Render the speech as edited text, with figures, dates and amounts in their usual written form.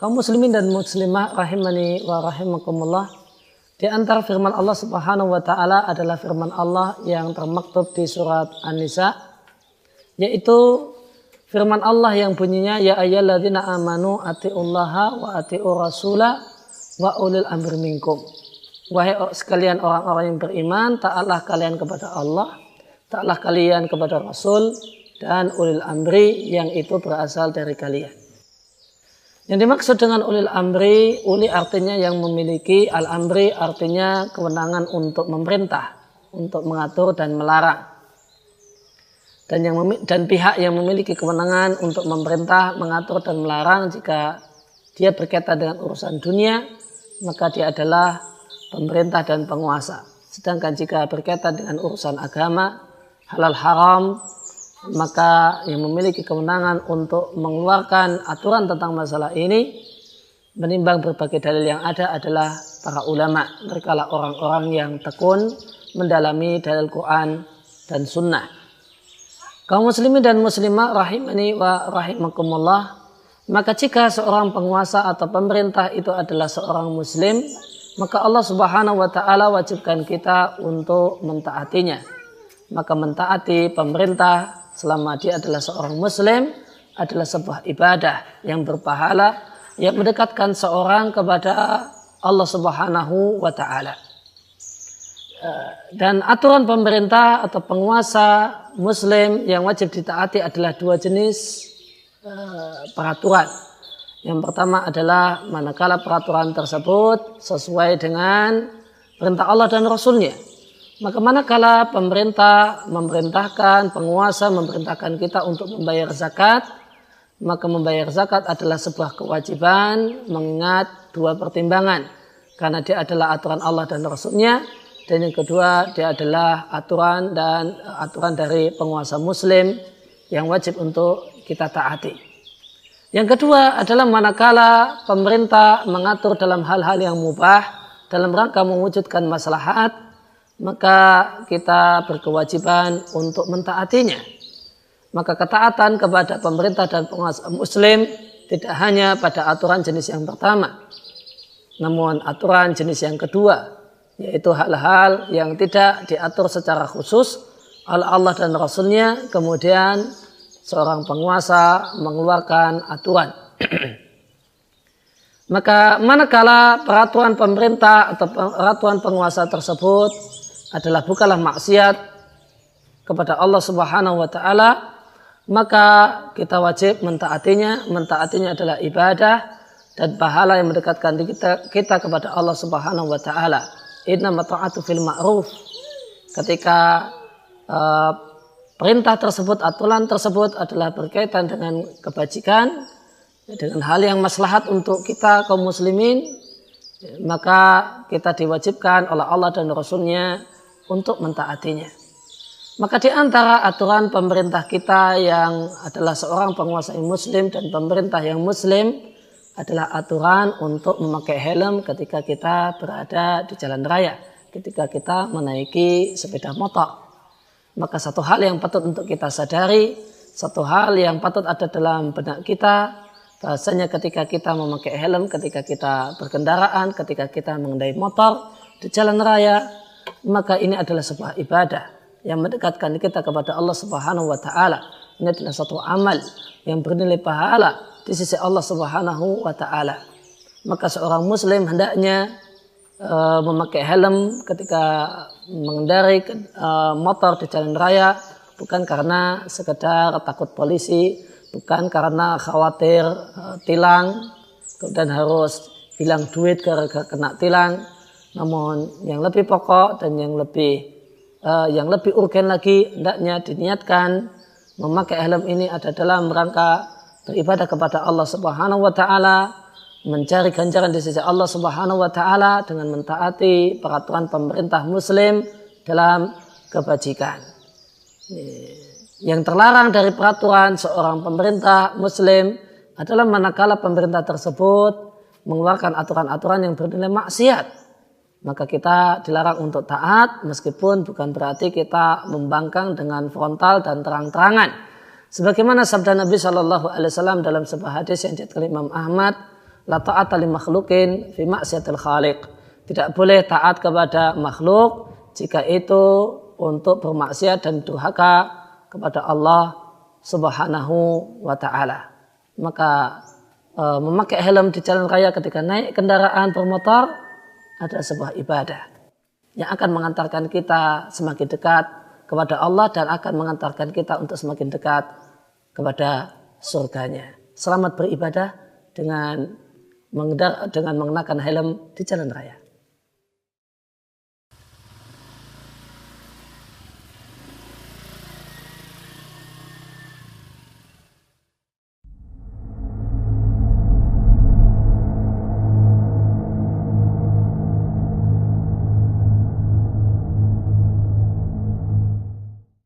Kaum muslimin dan muslimah rahimani wa rahimakumullah, di antara firman Allah Subhanahu wa taala adalah firman Allah yang termaktub di surat An-Nisa, yaitu firman Allah yang bunyinya ya ayyuhalladzina amanu atiullaha wa atiur rasula wa ulil amri minkum. Wahai sekalian orang-orang yang beriman, taatlah kalian kepada Allah, taatlah kalian kepada Rasul dan ulil amri yang itu berasal dari kalian. Yang dimaksud dengan ulil amri, uli artinya yang memiliki, al-amri artinya kewenangan untuk memerintah, untuk mengatur dan melarang. Dan pihak yang memiliki kewenangan untuk memerintah, mengatur dan melarang jika dia berkaitan dengan urusan dunia, maka dia adalah pemerintah dan penguasa. Sedangkan jika berkaitan dengan urusan agama, halal haram, maka yang memiliki kewenangan untuk mengeluarkan aturan tentang masalah ini menimbang berbagai dalil yang ada adalah para ulama. Mereka lah orang-orang yang tekun mendalami dalil Quran dan sunnah. Kaum muslimin dan muslimah rahimani wa rahimakumullah, maka jika seorang penguasa atau pemerintah itu adalah seorang muslim, maka Allah Subhanahu wa taala wajibkan kita untuk mentaatinya. Maka mentaati pemerintah selama dia adalah seorang muslim adalah sebuah ibadah yang berpahala, yang mendekatkan seorang kepada Allah Subhanahu wa taala. Dan aturan pemerintah atau penguasa muslim yang wajib ditaati adalah dua jenis peraturan. Yang pertama adalah manakala peraturan tersebut sesuai dengan perintah Allah dan Rasulnya. Maka manakala pemerintah memerintahkan, penguasa memerintahkan kita untuk membayar zakat, maka membayar zakat adalah sebuah kewajiban mengingat dua pertimbangan. Karena dia adalah aturan Allah dan Rasulnya, dan yang kedua dia adalah aturan dari penguasa muslim yang wajib untuk kita taati. Yang kedua adalah manakala pemerintah mengatur dalam hal-hal yang mubah dalam rangka mewujudkan maslahat, maka kita berkewajiban untuk mentaatinya. Maka ketaatan kepada pemerintah dan penguasa muslim tidak hanya pada aturan jenis yang pertama, namun aturan jenis yang kedua, yaitu hal-hal yang tidak diatur secara khusus oleh Allah dan Rasulnya, kemudian seorang penguasa mengeluarkan aturan. Maka manakala peraturan pemerintah atau peraturan penguasa tersebut adalah bukanlah maksiat kepada Allah Subhanahu wa taala, maka kita wajib mentaatinya. Mentaatinya adalah ibadah dan pahala yang mendekatkan kita kepada Allah Subhanahu wa taala. Innama ta'atu fil ma'ruf. Ketika perintah tersebut, aturan tersebut adalah berkaitan dengan kebajikan, dengan hal yang maslahat untuk kita kaum muslimin, maka kita diwajibkan oleh Allah dan Rasulnya untuk mentaatinya. Maka di antara aturan pemerintah kita yang adalah seorang penguasa yang muslim dan pemerintah yang muslim adalah aturan untuk memakai helm ketika kita berada di jalan raya, ketika kita menaiki sepeda motor. Maka satu hal yang patut untuk kita sadari, satu hal yang patut ada dalam benak kita, bahasanya ketika kita memakai helm, ketika kita berkendaraan, ketika kita mengendarai motor di jalan raya, maka ini adalah sebuah ibadah yang mendekatkan kita kepada Allah Subhanahu wa taala. Ini adalah satu amal yang bernilai pahala di sisi Allah Subhanahu wa taala. Maka seorang muslim hendaknya memakai helm ketika mengendarai motor di jalan raya, bukan karena sekedar takut polisi, bukan karena khawatir tilang dan harus hilang duit gara-gara kena tilang. Namun yang lebih pokok dan yang lebih urgen lagi, hendaknya diniatkan memakai helm ini ada dalam rangka beribadah kepada Allah Subhanahu wa taala, mencari ganjaran di sisi Allah Subhanahu wa taala dengan mentaati peraturan pemerintah muslim dalam kebajikan. Yang terlarang dari peraturan seorang pemerintah muslim adalah manakala pemerintah tersebut mengeluarkan aturan-aturan yang bernilai maksiat. Maka kita dilarang untuk taat, meskipun bukan berarti kita membangkang dengan frontal dan terang-terangan. Sebagaimana sabda Nabi SAW dalam sebuah hadis yang diriwayatkan Imam Ahmad, la ta'ata li makhluqin fi ma'siyatil khaliq. Tidak boleh taat kepada makhluk jika itu untuk bermaksiat dan durhaka kepada Allah Subhanahu wa ta'ala. Maka memakai helm di jalan raya ketika naik kendaraan bermotor adalah sebuah ibadah yang akan mengantarkan kita semakin dekat kepada Allah dan akan mengantarkan kita untuk semakin dekat kepada surganya. Selamat beribadah dengan mengenakan helm di jalan raya.